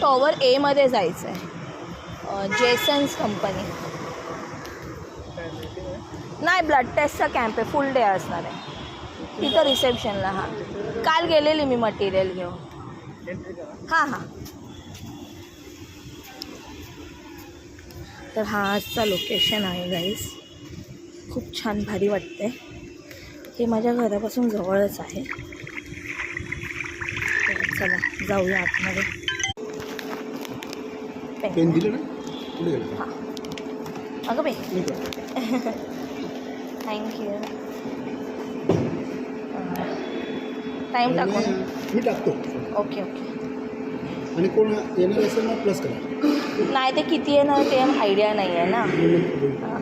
Tower ए मध्ये जायचं आहे, जेसन्स कंपनी. नाही, ब्लड टेस्टचा कॅम्प आहे, फुल डे असणार आहे तिथं रिसेप्शनला. हां, काल गेलेली मी मटेरियल घेऊन. हां हां. तर हा आजचा लोकेशन आहे गाईस. खूप छान भारी वाटते. हे माझ्या घरापासून जवळच आहे. चला जाऊया आतमध्ये. पेन दिलं ना पुढे गेलं. हां अगं बाई थँक्यू. टाईम टाकू ना? मी टाकतो. Okay okay. आणि कोण येणार असेल ना प्लस करा. नाही, ते किती येणार ते आयडिया नाही आहे ना. हां,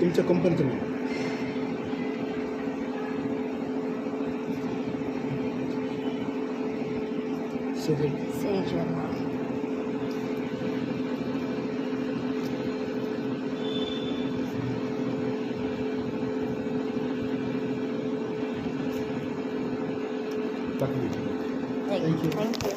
तुमच्या कंपनीचं नाव. सेजल. थँक्यू. थँक्यू.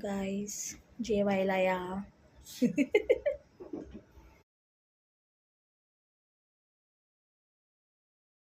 गाईस जेवायला या.